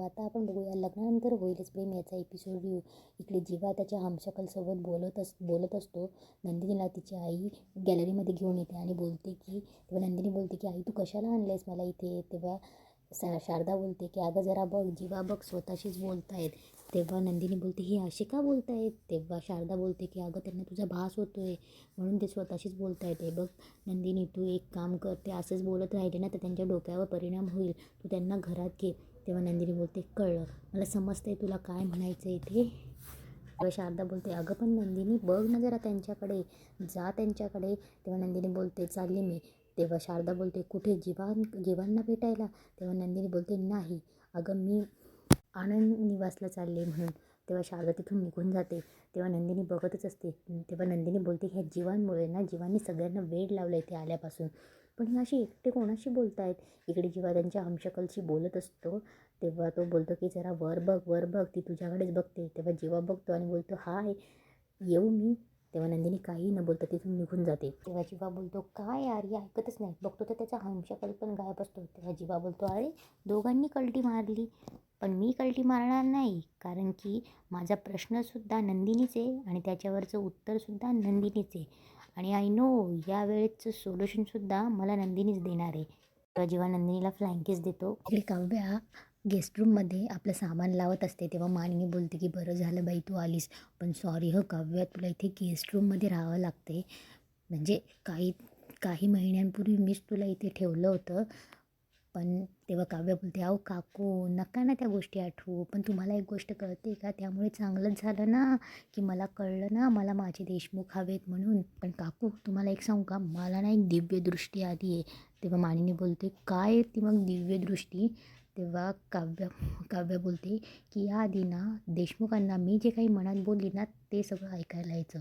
आता आपण बघूया लग्नानंतर होईलच प्रेम याचा एपिसोड रिव्ह्यू. इकडे जीवा त्याच्या हमशकलसोबत बोलत असतो. नंदिनीला तिची आई गॅलरीमध्ये घेऊन येते आणि बोलते की तेव्हा नंदिनी बोलते की आई तू कशाला आणलंयस मला इथे. तेव्हा शारदा बोलते की अगं जरा बघ जीवा बघ स्वतःशीच बोलतायत. तेव्हा नंदिनी बोलते ही अशी का बोलतायत. तेव्हा शारदा बोलते की अगं त्यांना तुझा भास होतोय म्हणून ते स्वतःशीच बोलतायत. हे बघ नंदिनी तू एक काम कर, ते असंच बोलत राहिले ना तर त्यांच्या डोक्यावर परिणाम होईल, तू त्यांना घरात घे. तेव्हा नंदिनी बोलते कळलं मला, समजतंय तुला काय म्हणायचं आहे ते. तेव्हा शारदा बोलते अगं पण नंदिनी बघ ना जरा त्यांच्याकडे, जा त्यांच्याकडे. तेव्हा नंदिनी बोलते चालली मी. तेव्हा शारदा बोलते कुठे जीवांना भेटायला. तेव्हा नंदिनी बोलते नाही अगं मी आनंद निवासला चालले म्हणून. तेव्हा शारदा तिथून निघून जाते. तेव्हा नंदिनी बघतच असते. तेव्हा नंदिनी बोलते ह्या जीवांमुळे ना, जीवांनी सगळ्यांना वेड लावलं आहे ते आल्यापासून. पण ही अशी एकटे कोणाशी बोलत आहेत. इकडे जीवा त्यांच्या हमशकलशी बोलत असतो. तेव्हा तो बोलतो की जरा वर बघ ती तुझ्याकडेच बघते. तेव्हा जीवा बघतो आणि बोलतो हाय येऊ मी. तेव्हा नंदिनी काही न बोलता तिथून निघून जाते. तेव्हा जीवा बोलतो काय यार हे ऐकतच नाही. बघतो तर त्याचा हमशकल पण गायब असतो. तेव्हा जीवा बोलतो अरे दोघांनी कल्टी मारली, पण मी कल्टी मारणार नाही, कारण की माझा प्रश्नसुद्धा नंदिनीच आहे आणि त्याच्यावरचं उत्तरसुद्धा नंदिनीच आहे. आणि आय नो या वेळेचं सोल्युशनसुद्धा मला नंदिनीच देणार आहे. तेव्हा जेव्हा नंदिनीला फ्लँकीज देतो. इकडे काव्या गेस्ट रूममध्ये आपलं सामान लावत असते. तेव्हा मानिनी बोलते की बरं झालं बाई तू आलीस, पण सॉरी काव्या तुला इथे गेस्ट रूममध्ये राहावं लागते. म्हणजे काही महिन्यांपूर्वी मीच तुला इथे ठेवलं होतं. पण तेव्हा काव्या बोलते अहो काकू नका ना त्या गोष्टी आठवू, पण तुम्हाला एक गोष्ट कळते का, त्यामुळे चांगलंच झालं ना की मला कळलं ना मला माझे देशमुख हवेत म्हणून. पण काकू तुम्हाला एक सांगू का, मला ना एक दिव्य दृष्टी आली आहे. तेव्हा मानिनी बोलते काय ती मग दिव्य दृष्टी. तेव्हा काव्या बोलते की याआधी ना देशमुखांना मी जे काही मनात बोलली ना ते सगळं ऐकायला यायचं,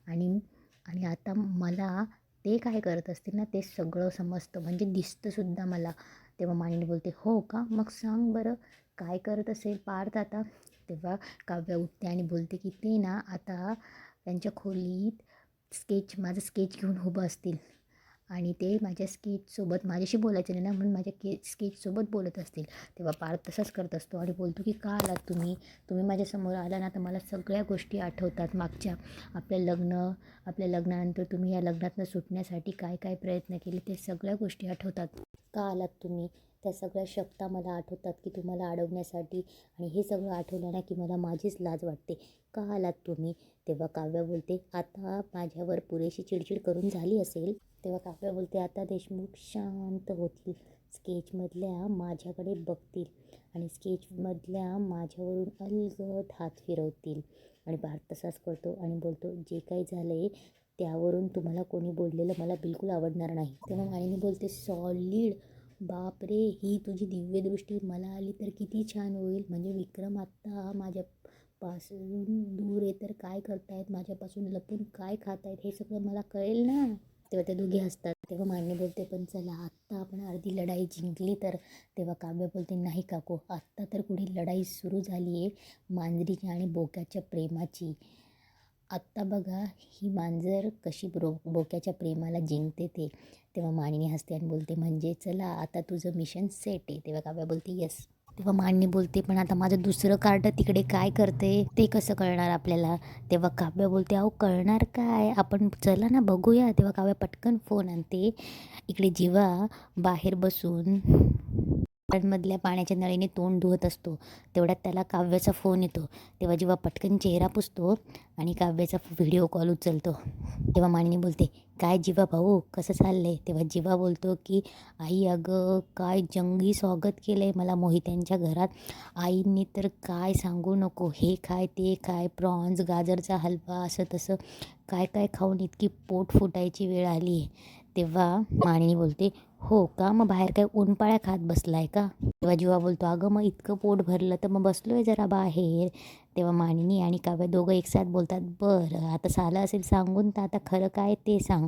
आणि आणि आता मला ते काय करत असतील ना ते सगळं समजतं, म्हणजे दिसतंसुद्धा मला. तेव्हा मानिनी बोलते हो का, मग सांग बरं काय करत असेल पार्थ आता. तेव्हा काव्या उठते आणि बोलते की ते ना आता त्यांच्या खोलीत माझं स्केच घेऊन उभं असतील आणि ते माझ्या स्केचसोबत माझ्याशी बोलायचं नाही ना म्हणून माझ्या स्केचसोबत बोलत असतील. तेव्हा पार्थ तसंच करत असतो आणि बोलतो की का आलात तुम्ही माझ्यासमोर आला ना तर मला सगळ्या गोष्टी आठवतात मागच्या. आपल्या लग्नानंतर तुम्ही या लग्नातनं सुटण्यासाठी काय काय प्रयत्न केले ते सगळ्या गोष्टी आठवतात. का आलात तुम्ही त्या सगळ्या शब्दा मला आठवतात की तुम्हाला अडवण्यासाठी, आणि हे सगळं आठवलं ना की मला माझीच लाज वाटते. का आलात तुम्ही. तेव्हा काव्या बोलते आता माझ्यावर पुरेशी चिडचिड करून झाली असेल. तेव्हा काव्या बोलते आता देशमुख शांत होतील, स्केचमधल्या माझ्याकडे बघतील आणि स्केचमधल्या माझ्यावरून अलगद हात फिरवतील. आणि भारत तसाच करतो आणि बोलतो जे काही झालं आहे त्यावरून तुम्हाला कोणी बोललेलं मला बिलकुल आवडणार नाही. तेव्हा मानिनी बोलते सॉलिड, बापरे ही तुझी दिव्यदृष्टी मला आली तर किती छान होईल. म्हणजे विक्रम आत्ता माझ्यापासून दूर आहे तर काय करतायत, माझ्यापासून लपून काय खात आहेत हे सगळं मला कळेल ना. तेव्हा ते दोघे हसतात. तेव्हा मानिनी बोलते पण चला आत्ता आपण अर्धी लढाई जिंकली तर. तेव्हा काव्य बोलते नाही काकू आत्ता तर पुढे लढाई सुरू झाली आहे मांजरीची आणि बोक्याच्या प्रेमाची. आत्ता बघा ही मांजर कशी बोक्याच्या प्रेमाला जिंकते ते. तेव्हा मानिनी हसते आणि बोलते म्हणजे चला आता तुझं मिशन सेट आहे. तेव्हा काव्या बोलते येस. तेव्हा मानिनी बोलते पण आता माझं दुसरं कार्ड तिकडे काय करते ते कसं कळणार आपल्याला. तेव्हा काव्या बोलते अहो कळणार काय, आपण चला ना बघूया. तेव्हा काव्या पटकन फोन आणते. इकडे जीवा बाहेर बसून मधल्या पाण्याच्या नळीने तोंड धुवत असतो. तेवढ्यात त्याला काव्याचा फोन येतो. तेव्हा जीवा पटकन चेहरा पुसतो आणि काव्याचा व्हिडिओ कॉल उचलतो. तेव्हा मानिनी बोलते काय जीवा भाऊ कसं चाललंय. तेव्हा जीवा बोलतो की आई अगं काय जंगी स्वागत केलं आहे मला मोहित्यांच्या घरात. आईंनी तर काय सांगू नको, हे खाय ते खाय, प्रॉन्स गाजरचा हलवा असं तसं काय काय खाऊन इतकी पोट फुटायची वेळ आली आहे. तेव्हा मानिनी बोलते हो का, मग बाहेर काय ऊनपाळ्या खात बसलाय का. तेव्हा जीवा बोलतो अगं मग इतकं पोट भरलं तर मग बसलोय जरा बाहेर. तेव्हा मानिनी आणि काव्या दोघं एकसाथ बोलतात बरं आता झालं असेल सांगून तर आता खरं काय ते सांग.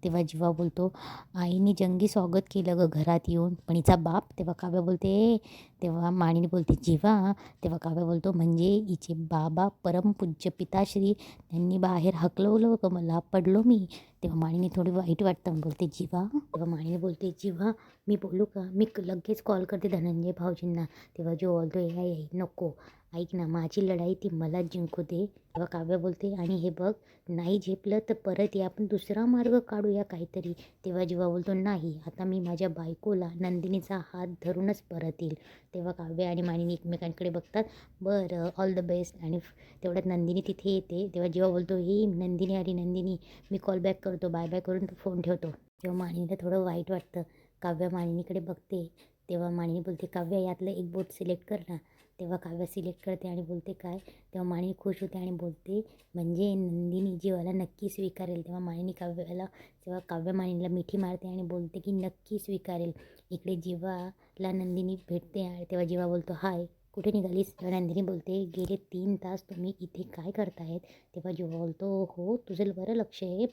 तेव्हा जीवा बोलतो आईने जंगी स्वागत केलं ग घरात येऊन, पण हिचा बाप. तेव्हा काव्या बोलते तेव्हा मानिनी बोलते जीवा. तेव्हा काव्य बोलतो म्हणजे हिचे बाबा परमपूज्य पिताश्री त्यांनी बाहेर हकलवलं होतं मला, पडलो मी. तेव्हा मानिनी थोडी वाईट वाटतं, बोलते जीवा. तेव्हा मानिनी बोलते जीवा मी बोलू का, मी लगेच कॉल करते धनंजय भाऊजींना. तेव्हा जो बोलतो आई नको, ऐक ना माझी लढाई ती मला जिंकू दे. तेव्हा काव्य बोलते आणि हे बघ नाही झेपलं तर परत ये, आपण दुसरा मार्ग काढूया काहीतरी. तेव्हा जीवा बोलतो नाही, आता मी माझ्या बायकोला नंदिनीचा हात धरूनच परत येईल. तेव्हा काव्य आणि मानिनी एकमेकांकडे बघतात, बरं ऑल द बेस्ट. आणि तेवढ्यात नंदिनी तिथे येते. तेव्हा जीवा बोलतो ही नंदिनी आली, नंदिनी मी कॉल बॅक करतो, बाय बाय करून तो फोन ठेवतो. तेव्हा मानिनीला थोडं वाईट वाटतं. काव्य मानिनीकडे बघते. तेव्हा मानिनी बोलते काव्य यातलं एक बोट सिलेक्ट कर ना. तेव्हा काव्य सिलेक्ट करते आणि बोलते काय. तेव्हा मानिनी खुश होते आणि बोलते म्हणजे नंदिनी जीवाला नक्की स्वीकारेल. तेव्हा मानिनी काव्य मानिनीला मिठी मारते आणि बोलते की नक्की स्वीकारेल. इकडे जीवाला नंदिनी भेटते आणि तेव्हा जीवा बोलतो हाय कुठे निघालीस. तेव्हा नंदिनी बोलते गेले 3 तास तुम्ही इथे काय करतायत. तेव्हा जीवा बोलतो हो तुझं बरं लक्ष आहे.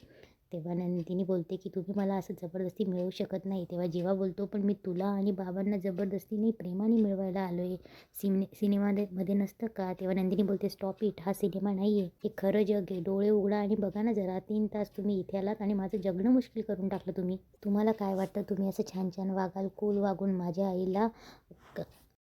तेव्हा नंदिनी बोलते की तुम्ही मला असं जबरदस्ती मिळवू शकत नाही. तेव्हा जीवा बोलतो पण मी तुला आणि बाबांना जबरदस्तीने प्रेमाने मिळवायला आलो आहे, सिनेमामध्ये नसतं का. तेव्हा नंदिनी बोलते स्टॉप इट, हा सिनेमा नाही आहे, हे खरं जग आहे. डोळे उघडा आणि बघा ना जरा, 3 तास तुम्ही इथे आलात आणि माझं जगणं मुश्किल करून टाकलं तुम्ही. तुम्हाला काय वाटतं तुम्ही असं छान छान वागाल, कूल वागून माझ्या आईला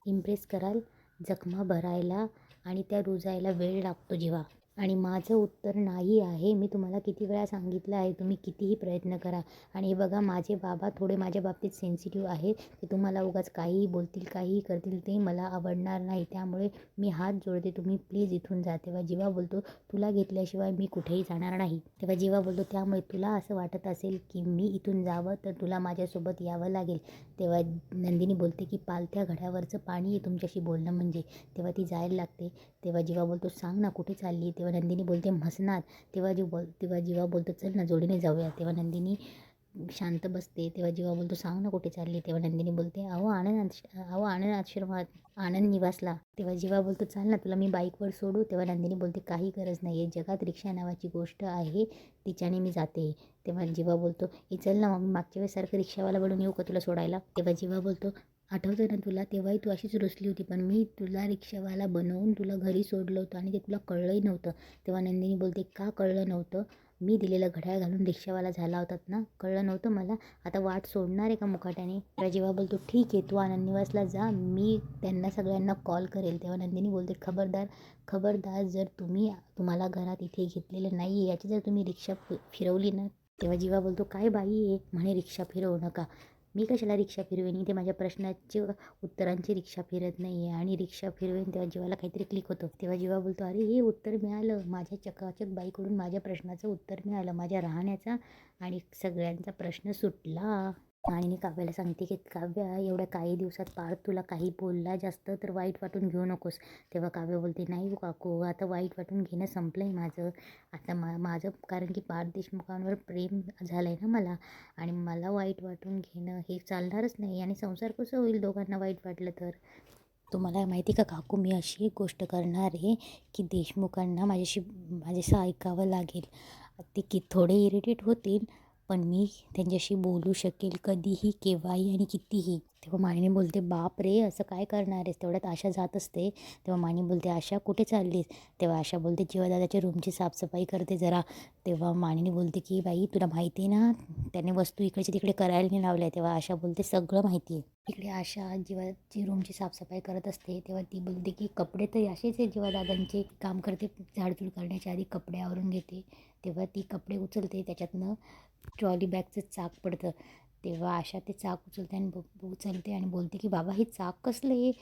इम्प्रेस कराल. जखमा भरायला आणि त्या रुजायला वेळ लागतो जीवा. आणि माझं उत्तर नाही आहे. मी तुम्हाला किती वेळा सांगितलं आहे, तुम्ही कितीही प्रयत्न करा. आणि हे बघा माझे बाबा थोडे माझ्या बाबतीत सेन्सिटिव्ह आहेत. ते तुम्हाला उगाच काहीही बोलतील, काहीही करतील, ते मला आवडणार नाही. त्यामुळे मी हात जोडते, तुम्ही प्लीज इथून जा. तेव्हा जीवा बोलतो तुला घेतल्याशिवाय मी कुठेही जाणार नाही. तेव्हा जीवा बोलतो त्यामुळे तुला असं वाटत असेल की मी इथून जावं तर तुला माझ्यासोबत यावं लागेल. तेव्हा नंदिनी बोलते की पालथ्या घड्यावरचं पाणी आहे तुमच्याशी बोलणं म्हणजे. तेव्हा ती जायला लागते. तेव्हा जीवा बोलतो सांग ना कुठे चालली. तेव्हा नंदिनी बोलते म्हसणार. तेव्हा जीवा बोलतो चल ना जोडीने जाऊया. तेव्हा नंदिनी शांत बसते. तेव्हा जीवा बोलतो सांग ना कुठे चालली. तेव्हा नंदिनी बोलते आनंद आश्रमात, आनंद निवासला. तेव्हा जीवा बोलतो चाल ना तुला मी बाईकवर सोडू. तेव्हा नंदिनी बोलते काही गरज नाही आहे, जगात रिक्षा नावाची गोष्ट आहे, तिच्याने मी जाते. तेव्हा जीवा बोलतो चल ना मग मागच्या वेळेसारखं रिक्षावाला बनून येऊ का तुला सोडायला. तेव्हा जीवा बोलतो आठवतं ना तुला, तेव्हाही तू अशीच रुसली होती, पण मी तुला रिक्षावाला बनवून तुला घरी सोडलं होतं आणि ते तुला कळलंही नव्हतं. तेव्हा नंदिनी बोलते का कळलं नव्हतं, मी दिलेलं घड्याळ घालून रिक्षावाला झाला होतात ना, कळलं नव्हतं मला. आता वाट सोडणार आहे का मुकाट्याने. तेव्हा जीवा बोलतो ठीक आहे तू आनंद निवासला जा, मी त्यांना सगळ्यांना कॉल करेल. तेव्हा नंदिनी बोलते खबरदार जर तुम्हाला घरात इथे घेतलेलं नाही आहे याची जर तुम्ही रिक्षा फिरवली ना. तेव्हा जीवा बोलतो काय बाई आहे म्हणे रिक्षा फिरवू नका. मी कशाला रिक्षा फिरवेन, इथे माझ्या प्रश्नाचे उत्तरांची रिक्षा फिरत नाही आहे आणि रिक्षा फिरवेन. तेव्हा जीवाला काहीतरी क्लिक होतं. तेव्हा जीवा बोलतो अरे हे उत्तर मिळालं, माझ्या चकाचक बाईकडून माझ्या प्रश्नाचं उत्तर मिळालं, माझ्या राहण्याचा आणि सगळ्यांचा प्रश्न सुटला. आणि मी काव्याला सांगते की काव्या एवढ्या काही दिवसात पार तुला काही बोलला जास्त तर वाईट वाटून घेऊ नकोस. तेव्हा काव्य बोलते नाही काकू आता वाईट वाटून घेणं संपलं आहे माझं. आता माझं कारण की पार्थ देशमुखांवर प्रेम झालं आहे ना मला, आणि मला वाईट वाटून घेणं हे चालणारच नाही. आणि संसार कसं होईल दोघांना वाईट वाटलं तर. तुम्हाला माहिती का काकू मी अशी एक गोष्ट करणार आहे की देशमुखांना माझ्याशी ऐकावं लागेल. ते की थोडे इरिटेट होतील पण मी त्यांच्याशी बोलू शकेल कधीही, केव्हाही आणि कितीही. तेव्हा मानिनी बोलते बाप रे असं काय करणार आहेस. तेवढ्यात आशा जात असते. तेव्हा मानिनी बोलते आशा कुठे चाललीस. तेव्हा आशा बोलते जीवादादाच्या रूमची साफसफाई करते जरा. तेव्हा मानिनी बोलते की बाई तुला माहिती आहे ना त्याने वस्तू इकडचे तिकडे करायला नाही लावल्या. तेव्हा आशा बोलते सगळं माहिती आहे. इकडे आशा जीवाची रूमची साफसफाई करत असते. तेव्हा ती बोलते की कपडे तर असेच आहे जीवादादांचे, काम करते झाडझूड करण्याच्या आधी कपडे आवरून घेते. तेव्हा ती कपडे उचलते, त्याच्यातनं ट्रॉली बॅगचं चाक पडतं. तेव्हा आशा ते चाक उचलते आणि बोलते की बाबा हे चाक कसलं आहे.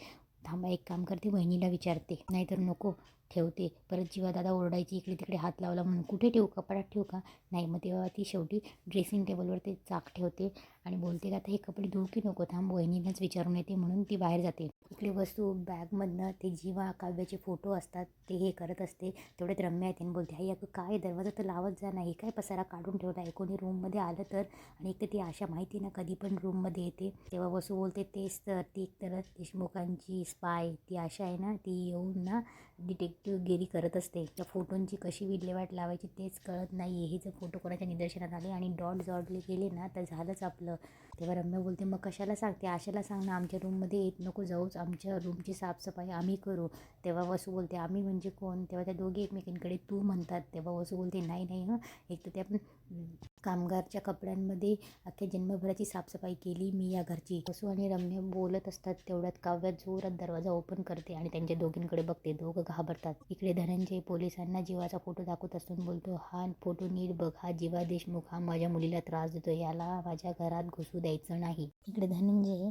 थांबा एक काम करते वहिनीला विचारते, नाहीतर नको ठेवते. परत जीवादादा ओरडायची इकडे तिकडे हात लावला म्हणून. कुठे ठेवू कपाटात ठेवू का. नाही मग तेव्हा ती शेवटी ड्रेसिंग टेबलवर ते चाक ठेवते आणि बोलते का आता हे कपडे धुवू की नको, थांब वहिनीलाच विचारून येते. म्हणून ती बाहेर जाते. इकडे वस्तू बॅगमधनं ते जीवा काव्याचे फोटो असतात ते हे करत असते. तेवढ्यात रम्या येते आणि बोलते आई अगं काय दरवाजा तर लावत जा, नाही काय पसारा काढून ठेवला आहे, कोणी रूममध्ये आलं तर. आणि एक तर ती आशा माहिती ना कधी पण रूममध्ये येते. तेव्हा वसू बोलते तेच तर ती एक तर देशमुखांची स्पाय ती आशा आहे ना, ती येऊन ना डिटेक्टिव्हगिरी करत असते. त्या फोटोंची कशी विल्हेवाट लावायची तेच कळत नाही आहे. हे जर फोटो कोणाच्या निदर्शनात आले आणि डॉट जोडले गेले ना तर झालंच आपलं. तेव्हा रम्या बोलते मग कशाला सांगते, आशाला सांग ना, आमच्या रूममध्ये येत नको जाऊच, आमच्या रूमची साफसफाई आम्ही करू. तेव्हा वसू बोलते आम्ही म्हणजे कोण. तेव्हा त्या दोघी एकमेकींकडे तू म्हणतात. तेव्हा वसू बोलते नाही नाही हं, एक तर त्या कामगारच्या कपड्यांमध्ये अख्ख्या जन्मभराची साफसफाई केली मी या घरची. वसू आणि रम्या बोलत असतात तेवढ्यात काव्या जोरात दरवाजा ओपन करते आणि त्यांच्या दोघींकडे बघते. दोघं घाबरतात. इकडे धनंजय पोलिसांना जीवाचा फोटो दाखवत असतो बोलतो हा फोटो नीट बघ, हा जीवा देशमुख, हा माझ्या मुलीला त्रास देतो, याला माझ्या घरात घुसू द्यायचं नाही. इकडे धनंजय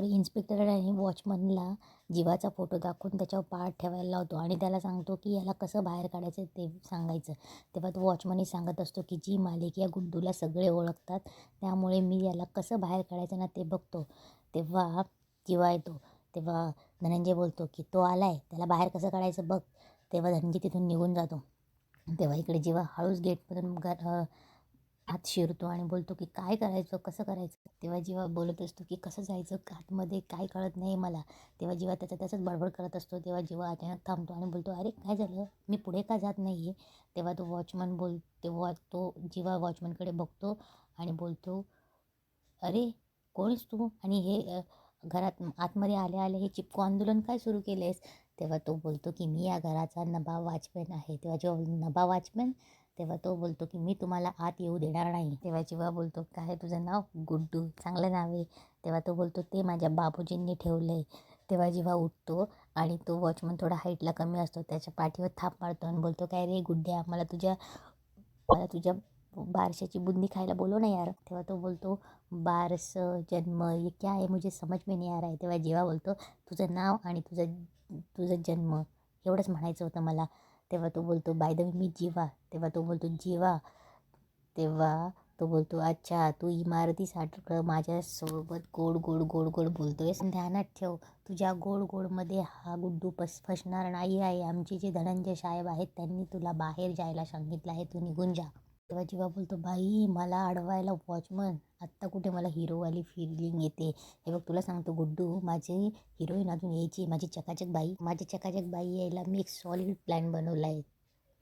इन्स्पेक्टर आणि वॉचमनला जीवाचा फोटो दाखवून त्याच्यावर पाठ ठेवायला लावतो आणि त्याला सांगतो की याला कसं बाहेर काढायचं ते सांगायचं. तेव्हा तो वॉचमनही सांगत असतो की जी मालिक या गुड्डूला सगळे ओळखतात, त्यामुळे मी याला कसं बाहेर काढायचं ना ते बघतो. तेव्हा जीवा येतो. तेव्हा धनंजय बोलतो की तो आलाय, त्याला बाहेर कसं काढायचं बघ. तेव्हा धनंजय तिथून निघून जातो. तेव्हा इकडे जीवा हळूच गेटमधून आत शिरतो आणि बोलतो की काय करायचं, कसं करायचं. तेव्हा जीवा बोलत असतो की कसं जायचं आतमध्ये काय कळत नाही मला. तेव्हा जीवा त्याच्याच बडबड करत असतो. तेव्हा जीवा अचानक थांबतो आणि बोलतो अरे काय झालं, मी पुढे का जात नाही आहे. तेव्हा तो वॉचमन तेव्हा तो जीवा वॉचमनकडे बघतो आणि बोलतो अरे कोणीस तू आणि हे घरात आतमध्ये आले आले हे चिपको आंदोलन काय सुरू केलं आहेस. तेव्हा तो बोलतो की मी या घराचा नबा वॉचमॅन आहे. तेव्हा जेव्हा नबा वॉचमॅन तेव्हा तो बोलतो की मी तुम्हाला आत येऊ देणार नाही. तेव्हा जेव्हा बोलतो काय तुझं नाव, गुड्डू, चांगलं नाव आहे. तेव्हा तो बोलतो ते माझ्या बाबूजींनी ठेवलं आहे. तेव्हा जेव्हा उठतो आणि तो वॉचमन थोडा हाईटला कमी असतो, त्याच्या पाठीवर थाप मारतो आणि बोलतो काय रे गुड्ड्या, मला तुझ्या बारशाची बुंदी खायला बोलव ना यार. तेव्हा तो बोलतो बारस जन्म ये क्या है, मुझे समझ में नहीं आ रहा है. तेव्हा जेव्हा बोलतो तुझं नाव आणि तुझं जन्म एवढंच म्हणायचं होतं मला. तेव्हा तो बोलतो बाय द वे मी जीवा. तेव्हा तो बोलतो जीवा. तेव्हा तो बोलतो अच्छा तू इमारतीसारखं माझ्यासोबत गोड गोड गोड गोड बोलतोय, ध्यानात ठेव तुझ्या गोड गोडमध्ये हा गुड्डू फसणार नाही आहे. आमचे जे धनंजय साहेब आहेत त्यांनी तुला बाहेर जायला सांगितलं आहे, तू निघून जा. तेव्हा जेव्हा बोलतो बाई मला अडवायला वॉचमन, आत्ता कुठे मला हिरोवाली फिलिंग येते. हे बघ तुला सांगतो गुड्डू, माझी हिरोईन अजून यायची, माझी चकाचक बाई यायला मी एक सॉलिड प्लॅन बनवला आहे,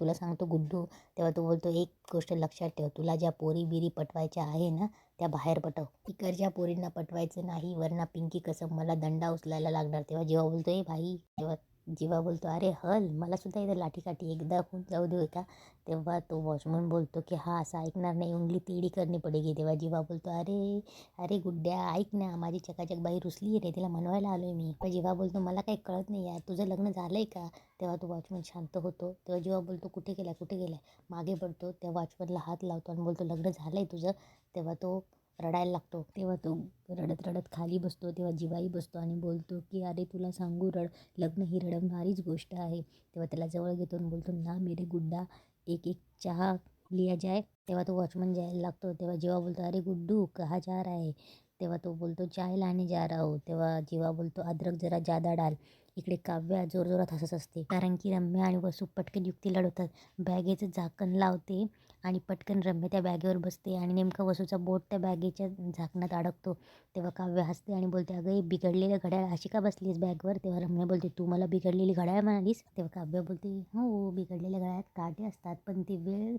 तुला सांगतो गुड्डू. तेव्हा तो बोलतो एक गोष्ट लक्षात ठेव, तुला ज्या पोरी बिरी पटवायच्या आहे ना त्या बाहेर पटव, इकडच्या पोरींना पटवायचं नाही, वरना पिंकी कसं मला दंडा उचलायला लागणार. तेव्हा जेव्हा बोलतो ए भाई, तेव्हा जीवा बोलतो अरे हल मला सुद्धा इथं लाठीकाठी एकदा होऊन जाऊ दे का. तेव्हा तो वॉचमन बोलतो की हा असं ऐकणार नाही, उंगली टेढ़ी करनी पडेगी. तेव्हा जीवा बोलतो अरे अरे गुड्ड्या ऐक ना, माझी चकाचक बाई रुसली रे, तिला मनवायला आलोय मी. तेव्हा जीवा बोलतो मला काही कळत नाही यार, तुझं लग्न झालंय का. तेव्हा तो वॉचमन शांत होतो. तेव्हा जेव्हा बोलतो कुठे गेलाय मागे पडतो. त्या वॉचमनला हात लावतो आणि बोलतो लग्न झालंय तुझं. तेव्हा तो रडायला लागतो. तेव्हा तो रडत रडत खाली बसतो. तेव्हा जीवाही बसतो आणि बोलतो की अरे तुला सांगू लग्न ही रडवणारीच गोष्ट आहे. तेव्हा त्याला जवळ घेतो आणि बोलतो ना मेरे गुड्डा एक एक चहा लिया जाए. तेव्हा तो वॉचमन जायला लागतो. तेव्हा जीवा बोलतो अरे गुड्डू कहाँ जा रहा है. तेव्हा तो बोलतो चाय लाने जा रहा हो. तेव्हा जीवा बोलतो अद्रक जरा जादा डाल. इकडे काव्या जोरजोरात हसत असते, कारण की रम्या आणि वसू पटकन युक्ती लढवतात. बॅगेचं झाकण लावते आणि पटकन रम्या त्या बॅगेवर बसते आणि नेमकं वसूचा बोट त्या बॅगेच्या झाकणात अडकतो. तेव्हा काव्य हसते आणि बोलते अगं बिघडलेलं घड्याळ अशी का बसलीस बॅगवर. तेव्हा रम्या बोलते तू मला बिघडलेली घड्याळ म्हणालीस. तेव्हा काव्य बोलते हो बिघडलेल्या घड्याळात काटे असतात, पण ते वेळ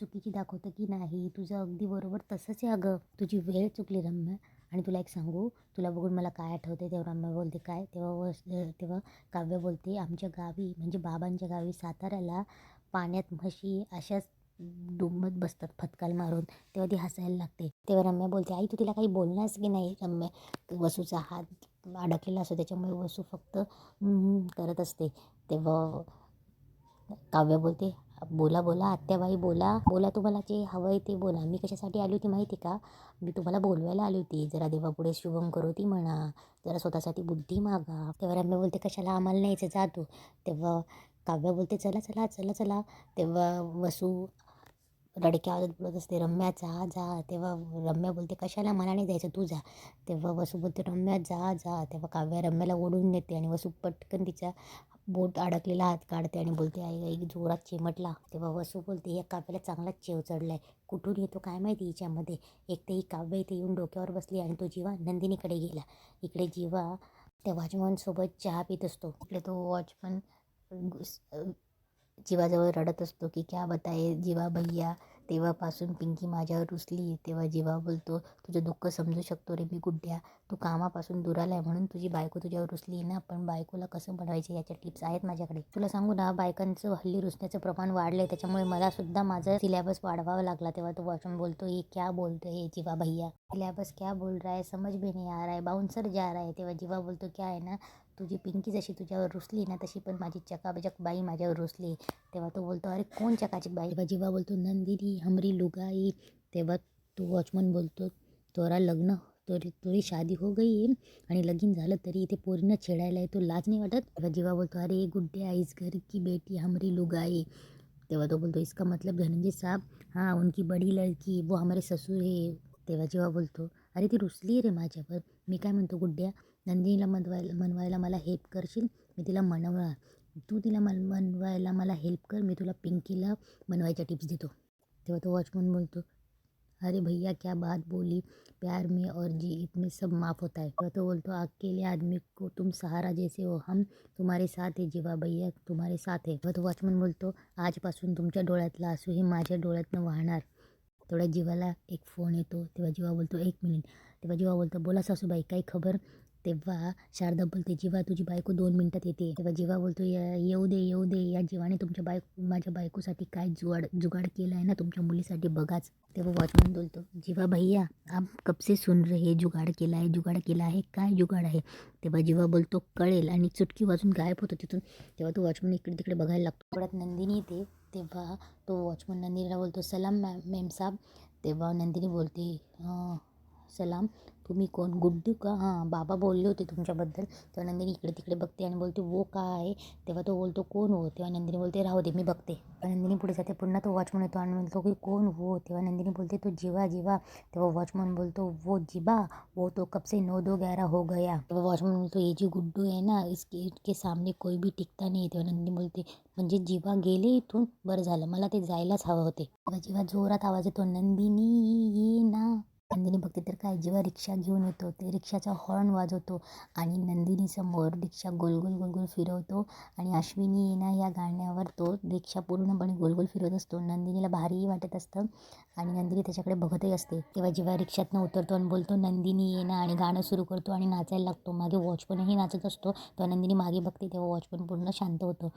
चुकीची दाखवतं की नाही. तुझं अगदी बरोबर तसंच आहे अगं, तुझी वेळ चुकली रम्या. आणि तुला एक सांगू, तुला बघून मला काय आठवते. तेव्हा रम्या बोलते काय. तेव्हा काव्य बोलते आमच्या गावी म्हणजे बाबांच्या गावी साताऱ्याला पाण्यात म्हशी अशाच डुंबत बसतात फटकाल मारून. तेव्हा ती हसायला लागते. तेव्हा रम्या बोलते आई तू तिला काही बोलणारच की नाही. रम्या वसूचा हात अडकलेला असतो त्याच्यामुळे वसू फक्त करत असते. तेव्हा काव्य बोलते बोला बोला आत्याबाई बोला बोला, तुम्हाला जे हवं आहे ते बोला. मी कशासाठी आली होती माहिती का, मी तुम्हाला बोलवायला आली होती. जरा देवापुढे शुभम करोती म्हणा, जरा स्वतःसाठी बुद्धी मागा. तेव्हा रम्या बोलते कशाला आम्हाला न्यायचं जातो. तेव्हा काव्य बोलते चला चला चला चला. तेव्हा वसू रडक्या आवाजात बोलत असते रम्या जा जा. तेव्हा रम्या बोलते कशाला मला नाही जायचं तू जा. तेव्हा वसू बोलते रम्या जा जा. तेव्हा काव्या रम्याला ओढून नेते आणि वसू पटकन तिचा बोट अडकलेला हात काढते आणि बोलते आई आई जोरात चिमटला. तेव्हा वसू बोलते या काव्याला चांगलाच चेव चढलाय, कुठून येतो काय माहिती हिच्यामध्ये. एक तर ही काव्य इथे येऊन डोक्यावर बसली आणि तो जीवा नंदिनीकडे गेला. इकडे जीवा त्या वॉचमन सोबत चहा पित असतो. इकडे तो वॉचमन जीवाजवळ रडत असतो की क्या बताये जीवा भैया. तेव्हापासून पिंकी माझ्यावर रुसली. तेव्हा जीवा बोलतो तुझं दुःख समजू शकतो रे मी गुड्ड्या, तू कामापासून दूर आलाय म्हणून तुझी बायको तुझ्यावर रुसली ना, पण बायकोला कसं बनवायचं याच्या टिप्स आहेत माझ्याकडे. तुला सांगू ना, बायकांचं हल्ली रुसण्याचं प्रमाण वाढलंय, त्याच्यामुळे मला सुद्धा माझं सिलेबस वाढवावा लागला. तेव्हा तो वॉचमन बोलतो ये क्या बोलतो है जीवा भैया, सिलेबस क्या बोल रहा है, समझ में नहीं आ रहा है, बाउंसर जा रहा है. तेव्हा जीवा बोलतो क्या आहे ना, तुझी पिंकी जशी तुझ्यावर रुसली ना, तशी पण माझी चकाबचक बाई माझ्यावर रुसली. तेव्हा तो बोलतो अरे कोण चकाचक बाई. तेव्हा जीवा बोलतो नंदिनी हमरी लुगाई. तेव्हा तो वॉचमन बोलतो तोरा लग्न तुझी शादी हो गई है आणि लगीन झालं तरी इथे पोरींना छेडायला येतो, लाज नाही वाटत. तेव्हा जीवा बोलतो अरे गुड्डे इस घर की बेटी हमरी लुगाई. तेव्हा तो बोलतो इसका मतलब धनंजय साहब, हाँ उनकी बड़ी लड़की वो हमारे ससुर है. तेव्हा जीवा बोलतो अरे ती रुसली रे माझ्यावर. मी काय म्हणतो गुड्ड्या, नंदिनीला मनवायला मला हेल्प करशील, मी तिला मनवणार. तू तिला मनवायला मला हेल्प कर, मी तुला पिंकीला मनवायच्या टिप्स देतो. तेव्हा तो वॉचमन बोलतो अरे भैया क्या बात बोली, प्यार में और जीत में सब माफ़ होता है. तेव्हा तो बोलतो अकेले आदमी को तुम सहारा जैसे हो, हम तुम्हारे साथ है जीवा भैया, तुम्हारे साथ है. तेव्हा तो वॉचमन बोलतो आजपासून तुमच्या डोळ्यातलं आसू हे माझ्या डोळ्यातनं वाहणार. तेवढ्या जीवाला एक फोन येतो. तेव्हा जीवा बोलतो 1 मिनिट. तेव्हा जीवा बोलतो बोला सासूबाई काही खबर. तेव्हा शारदा बोलते जीवा तुझी बायको 2 मिनिटात येते. तेव्हा जीवा बोलतो येऊ दे या जीवाने तुमच्या माझ्या बायकोसाठी काय जुगाड केला आहे ना तुमच्या मुलीसाठी बघाच. तेव्हा वॉचमन बोलतो जीवा भैया आप कब से सुन रहे जुगाड केला आहे काय जुगाड आहे. तेव्हा जीवा बोलतो कळेल आणि चुटकी वाजून गायब होतो तिथून. तेव्हा तो वॉचमन इकडे तिकडे बघायला लागतो. थोड्यात नंदिनी येते. तेव्हा तो वॉचमन नंदिनीला बोलतो सलाम मेम साहब. तेव्हा नंदिनी बोलते सलाम, तुम्ही कोण, गुड्डू का, हां बाबा बोलले होते तुमच्याबद्दल. तेव्हा नंदिनी इकडे तिकडे बघते आणि बोलते वो का आहे. तेव्हा तो बोलतो कोण हो. तेव्हा नंदिनी बोलते राहू दे मी बघते. नंदिनी पुढे जाते. पुन्हा तो वॉचमन येतो आणि बोलतो की कोण हो. तेव्हा नंदिनी बोलते तो जीवा. तेव्हा वॉचमन बोलतो वो जीवा, वो तो कब से 9-2-11 हो गया. तेव्हा वॉचमन बोलतो ये जी गुड्डू आहे ना इसके सामने कोई भी टिकता नाही. तेव्हा नंदिनी बोलते म्हणजे जीवा गेले इथून, बरं झालं मला ते जायलाच हवं होते. तेव्हा जीवा जोरात आवाज येतो नंदिनी ये ना. नंदिनी बघते तर काय, जीवा रिक्षा घेऊन येतो. ते रिक्षाचा हॉर्न वाजवतो आणि नंदिनीसमोर रिक्षा गोल गोल फिरवतो आणि अश्विनी ये ना या गाण्यावर तो रिक्षा पूर्णपणे गोल फिरवत असतो. नंदिनीला भारीही वाटत असतं आणि नंदिनी त्याच्याकडे बघतही असते. तेव्हा जीवा रिक्षातनं उतरतो आणि बोलतो नंदिनी ये ना आणि गाणं सुरू करतो आणि नाचायला लागतो. मागे वॉचमनही नाचत असतो. तेव्हा नंदिनी मागे बघते. तेव्हा वॉचमन पूर्ण शांत होतो.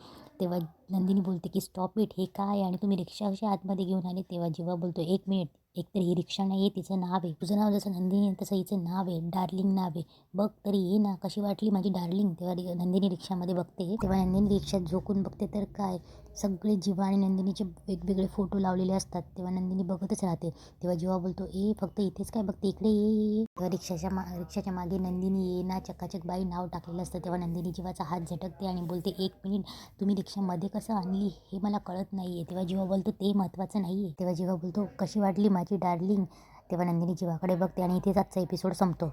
तेव्हा नंदिनी बोलते की स्टॉप इट, हे काय आणि तुम्ही रिक्षा कशी आतमध्ये घेऊन आले. तेव्हा जीवा बोलतो 1 मिनिट, एकतर ही रिक्षा नाही आहे, तिचं नाव आहे, तुझं नाव जसं नंदिनी आहे तसं हिचं नाव आहे, डार्लिंग नाव आहे, बघ तरी ये ना कशी वाटली माझी डार्लिंग. तेव्हा नंदिनी रिक्षामध्ये बघते. तेव्हा नंदिनी रिक्षात झोकून बघते तर काय, सगळे जीवा आणि नंदिनीचे वेगवेगळे फोटो लावलेले असतात. तेव्हा नंदिनी बघतच राहते. तेव्हा जीवा बोलतो फक्त इथेच काय बघते, इकडे ये. तेव्हा रिक्षाच्या मागे नंदिनी ये ना चकाचक बाई नाव टाकलेलं असतं. तेव्हा नंदिनी जीवाचा हात झटकते आणि बोलते 1 मिनिट, तुम्ही रिक्षामध्ये कसं आणली हे मला कळत नाही आहे. तेव्हा जीवा बोलतो ते महत्त्वाचं नाही आहे. तेव्हा जीवा बोलतो कशी वाटली माझी डार्लिंग. तेव्हा नंदिनी जीवाकडे बघते आणि इथेच आजचा एपिसोड संपतो.